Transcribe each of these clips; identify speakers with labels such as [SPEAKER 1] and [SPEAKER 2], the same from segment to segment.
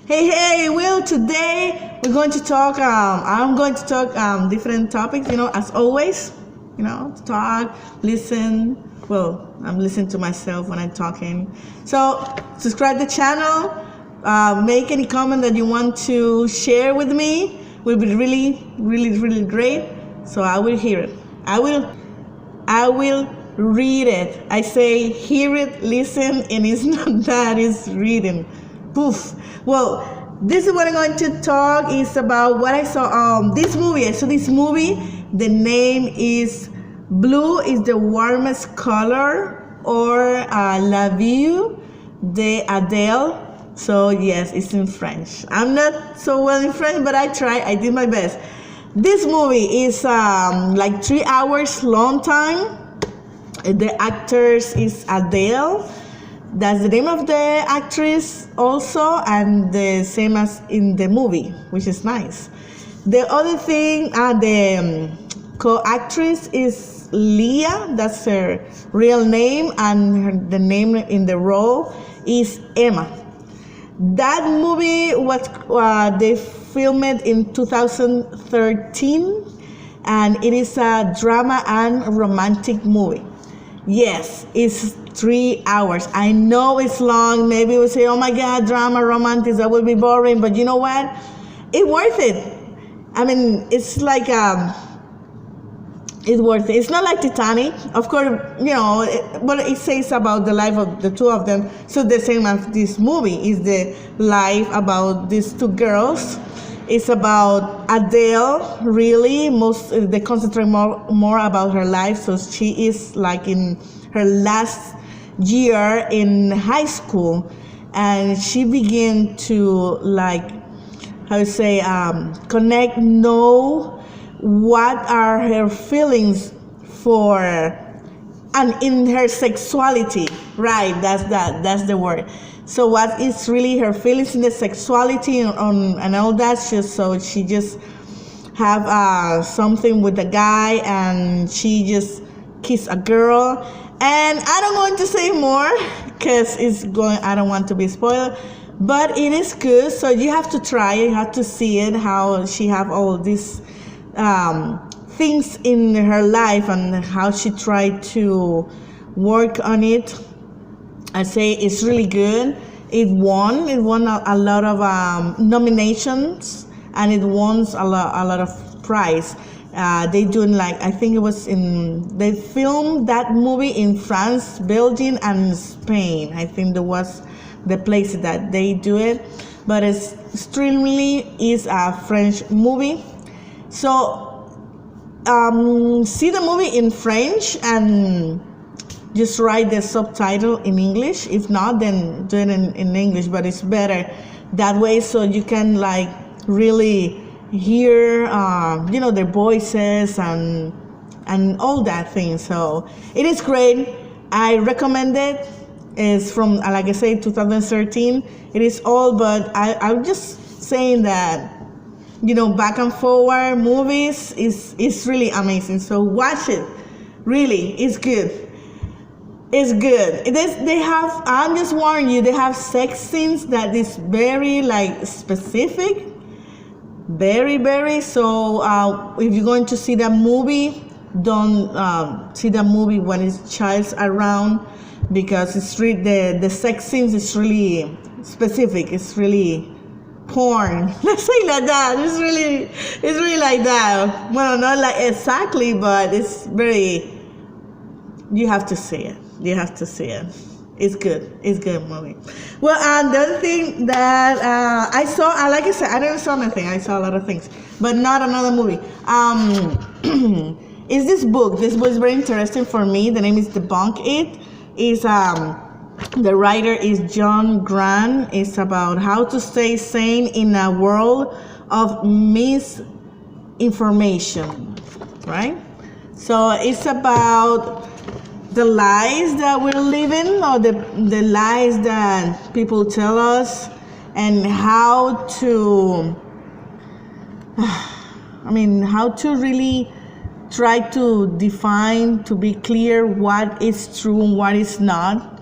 [SPEAKER 1] Hey, Will, today we're going to talk, I'm going to talk different topics, as always, talk, listen. Well, I'm listening to myself when I'm talking. So, subscribe to the channel, make any comment that you want to share with me. Will be really, really, really great. So I will hear it. I will read it. I say hear it, listen, and it's not that, it's reading. Poof. Well, this is what I'm going to talk is about what I saw. This movie. I saw this movie. The name is Blue is the Warmest Color, or La Vie de Adèle. So yes, it's in French. I'm not so well in French, but I tried. I did my best. This movie is like 3 hours long time. The actors is Adèle. That's the name of the actress also, and the same as in the movie, which is nice. The other thing, the co-actress is Leah. That's her real name, and the name in the role is Emma. That movie was they filmed in 2013, and it is a drama and romantic movie. Yes, it's 3 hours. I know it's long. Maybe we say, oh my God, drama, romantic, that will be boring. But you know what? It's worth it. I mean, it's like, it's worth it. It's not like Titanic. Of course, but it says about the life of the two of them. So the same as this movie is the life about these two girls. It's about Adèle, really. They concentrate more about her life. So she is like in her last year in high school, and she began to connect, know what are her feelings for, and in her sexuality, right? That's the word. So what is really her feelings in the sexuality and all that? So she just have something with a guy, and she just kiss a girl. And I don't want to say more because I don't want to be spoiled. But it is good. So you have to try it. You have to see it. How she have all these things in her life, and how she tried to work on it. I say it's really good. It won a lot of nominations, and it won a lot of prize. They doing I think it was they filmed that movie in France, Belgium, and Spain. I think there was the places that they do it, but it's extremely is a French movie. So see the movie in French and just write the subtitle in English. If not, then do it in English, but it's better that way, so you can really hear their voices and all that thing. So it is great. I recommend it. It's from, like I say, 2013. It is old, but I'm just saying that back and forward movies is really amazing. So watch it. Really, it's good. It's good. They have, I'm just warning you, they have sex scenes that is very specific. Very, very. So if you're going to see that movie, don't see that movie when it's child's around, because it's really, the sex scenes is really specific. It's really porn. Let's say like that. It's really like that. Well, not like exactly, but it's very. You have to see it. You have to see it. It's good. It's good movie. Well, the other thing that I saw, like I said, I didn't saw nothing. I saw a lot of things, but not another movie. Is this book? This book is very interesting for me. The name is Debunk It. Is the writer is John Grant. It's about how to stay sane in a world of misinformation, right? So it's about the lies that we're living, or the lies that people tell us, and how to how to really try to define, to be clear what is true and what is not.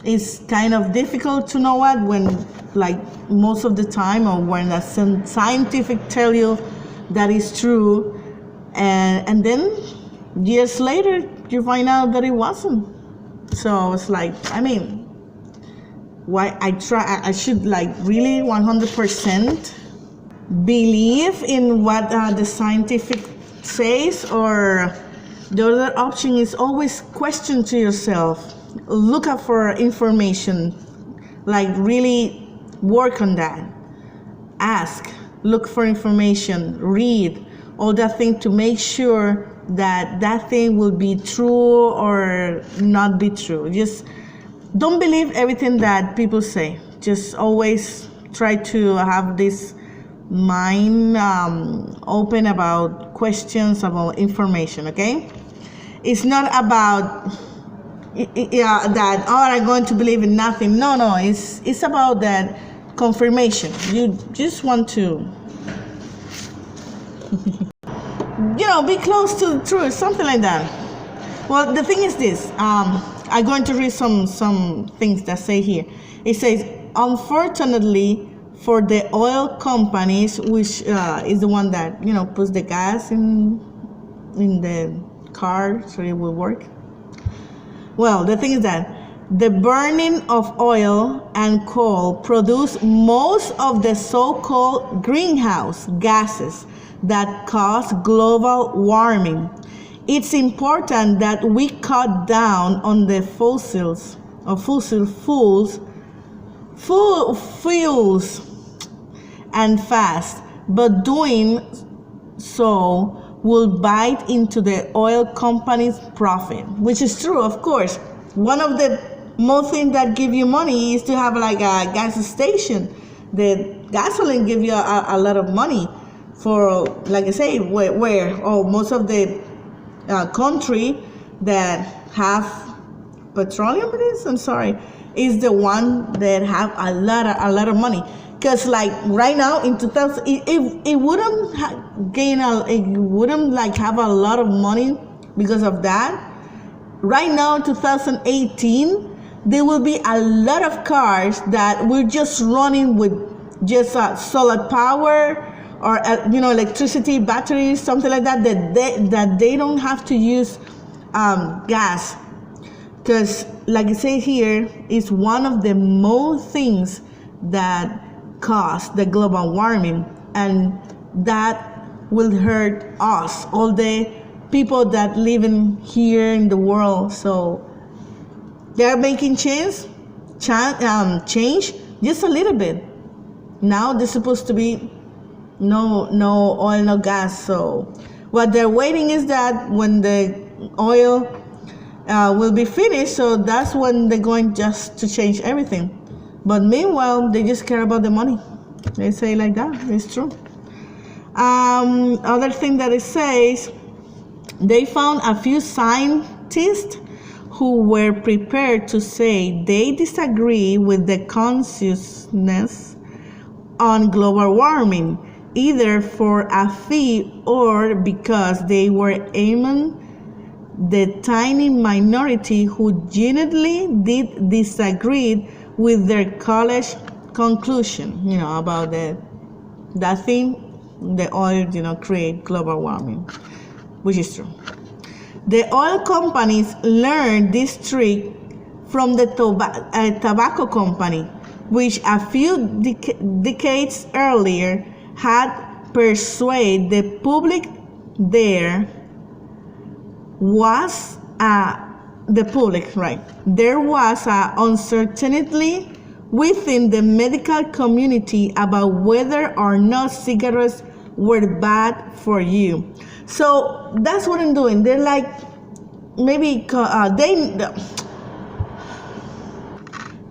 [SPEAKER 1] it's kind of difficult to know what when, like, most of the time, or when a scientific tell you that is true, and then years later you find out that it wasn't. So it's like, I mean, why I should like really 100% believe in what the scientific says, or the other option is always question to yourself, look up for information, like really work on that, ask, look for information, read all that thing to make sure that that thing will be true or not be true. Just don't believe everything that people say. Just always try to have this mind open about questions, about information, okay? It's not about that, oh, I'm going to believe in nothing. No, it's about that confirmation. You just want to be close to the truth, something like that. Well, the thing is this, I'm going to read some things that say here. It says, unfortunately for the oil companies, which is the one that puts the gas in the car so it will work. Well, the thing is that the burning of oil and coal produce most of the so-called greenhouse gases that cause global warming. It's important that we cut down on the fossil fuels and fast, but doing so will bite into the oil companies' profit, which is true, of course. One of the most things that give you money is to have like a gas station. The gasoline give you a lot of money for, like I say, where most of the country that have petroleum, is the one that have a lot of money. Because like right now in 2000, it wouldn't gain it wouldn't like have a lot of money because of that. Right now, 2018, there will be a lot of cars that will just running with just solar power or electricity, batteries, something like that. That they don't have to use gas, because like I say here, it's one of the most things that cause the global warming, and that will hurt us, all the people that live in here in the world. So they're making change just a little bit. Now there's supposed to be no oil, no gas. So what they're waiting is that when the oil will be finished, so that's when they're going just to change everything. But meanwhile, they just care about the money. They say like that. It's true. Other thing that it says, they found a few scientists who were prepared to say they disagree with the consciousness on global warming, either for a fee or because they were aiming the tiny minority who genuinely did disagree with their college conclusion, about that thing, the oil, create global warming, which is true. The oil companies learned this trick from the tobacco company, which a few decades earlier had persuaded the public there was uncertainty within the medical community about whether or not cigarettes were bad for you. So that's what I'm doing. They're like, maybe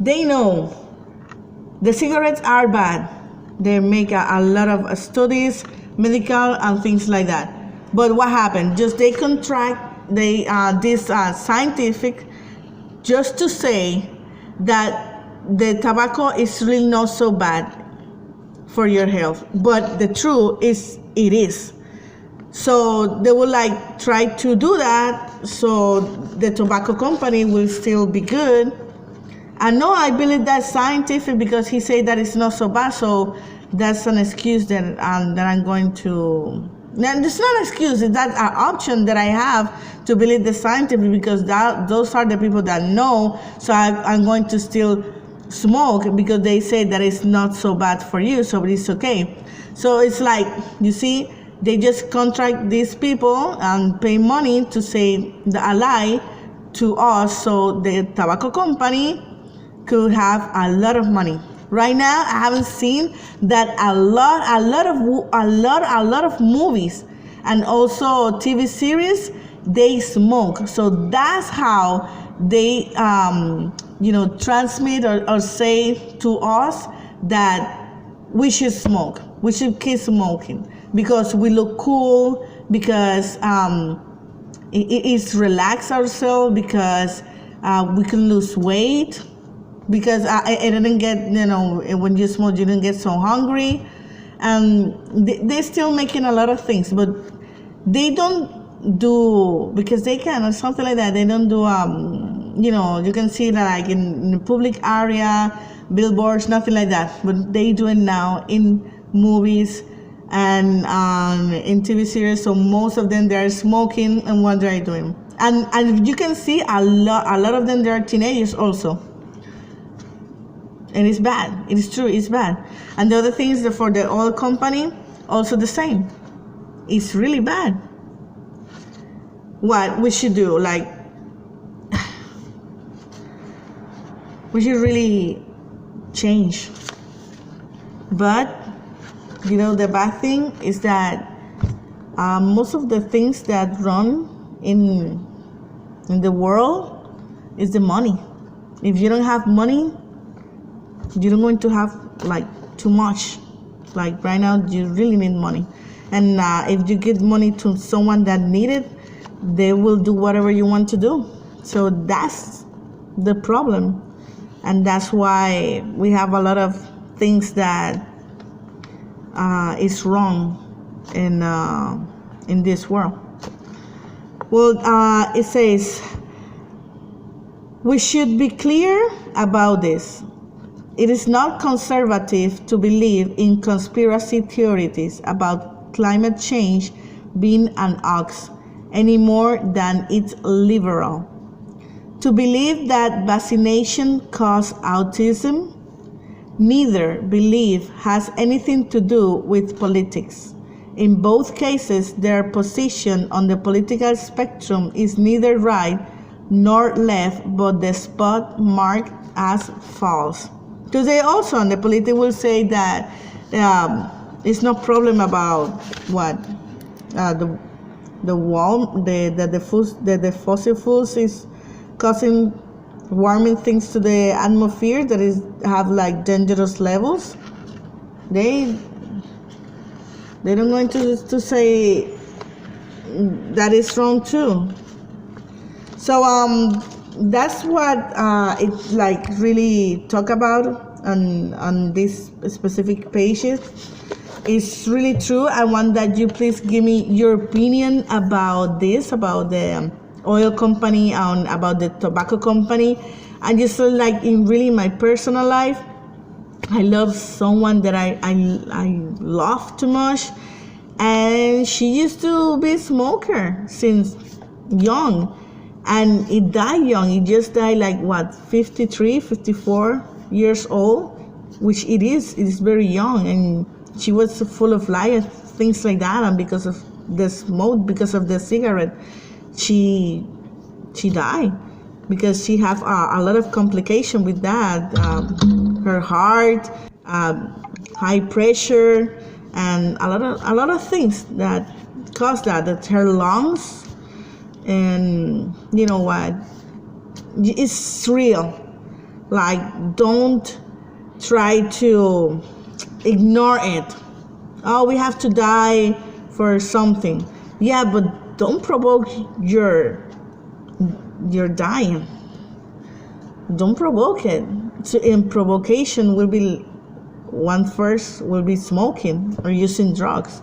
[SPEAKER 1] they know the cigarettes are bad. They make a lot of studies, medical and things like that. But what happened? Just they contract this scientific just to say that the tobacco is really not so bad for your health. But the truth is, it is. So they will like try to do that so the tobacco company will still be good, And no, I believe that's scientific because he said that it's not so bad. So that's an excuse that I'm going to. Now, it's not an excuse. It's that an option that I have to believe the scientific because those are the people that know. So I'm going to still smoke because they say that it's not so bad for you, so it's okay. So it's like, you see, they just contract these people and pay money to say a lie to us, so the tobacco company could have a lot of money. Right now, I haven't seen that a lot of movies and also TV series, they smoke. So that's how they transmit or say to us that we should smoke, we should keep smoking because we look cool, because it's relax ourselves, because we can lose weight, because I didn't get, when you smoke you didn't get so hungry. And they're still making a lot of things, but they don't do, because they can or something like that, they don't do you can see that like in the public area, billboards, nothing like that, but they do it now in movies and in TV series. So most of them, they're smoking, and what they're doing, and you can see a lot of them, they're teenagers also, and it's bad. It is true, it's bad. And the other thing is that for the oil company, also the same. It's really bad. What we should do, like, we should really change. But the bad thing is that most of the things that run in the world is the money. If you don't have money, you're not going to have like too much. Like right now, you really need money, and if you give money to someone that need it, they will do whatever you want to do. So that's the problem, and that's why we have a lot of things that is wrong in this world. Well, it says we should be clear about this. It is not conservative to believe in conspiracy theories about climate change being an hoax any more than it's liberal. To believe that vaccination causes autism, neither belief has anything to do with politics. In both cases, their position on the political spectrum is neither right nor left, but the spot marked as false. Because they also on the politics will say that it's no problem about what the fossil fuels is causing warming things to the atmosphere that is have like dangerous levels. They don't going to say that is wrong too. So that's what it like really talk about on this specific pages. It's really true. I want that you please give me your opinion about this, about the oil company and about the tobacco company. I just feel like in really my personal life, I love someone that I love too much, and she used to be a smoker since young, and it died young. It just died like 53, 54 years old, which it is very young, and she was full of lies, things like that, and because of the smoke, because of the cigarette, she died because she have a lot of complication with that, her heart, high pressure, and a lot of things that cause that her lungs, and you know what, it's real. Like, don't try to ignore it. Oh, we have to die for something. Yeah, but don't provoke your dying. Don't provoke it. So in provocation will be first will be smoking or using drugs.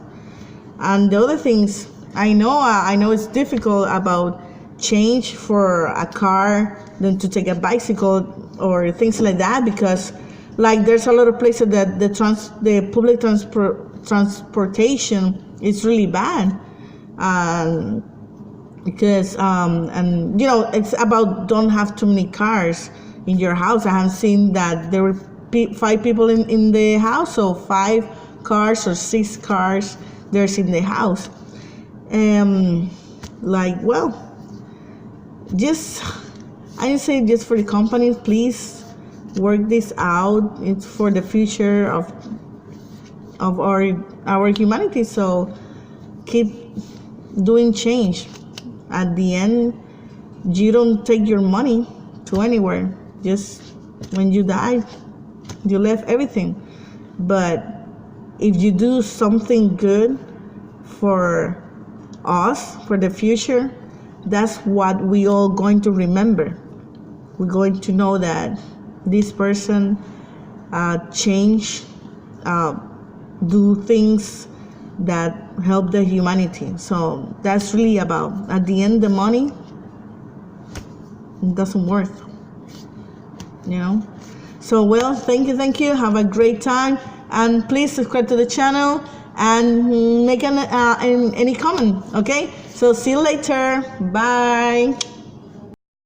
[SPEAKER 1] And the other things, I know it's difficult about change for a car than to take a bicycle or things like that, because like there's a lot of places that the public transportation is really bad, because and you know, it's about don't have too many cars in your house. I have seen that there were 5 people in the house, so 5 cars or 6 cars there's in the house. Like, well, just I say, just for the companies, please work this out. It's for the future of our humanity. So keep doing change. At the end, you don't take your money to anywhere. Just when you die, you left everything. But if you do something good for us, for the future, that's what we all going to remember. We're going to know that this person changed, do things that help the humanity. So that's really about, at the end, the money doesn't work, you know. So, well, thank you, have a great time, and please subscribe to the channel and make any comment. Okay, so see you later, bye.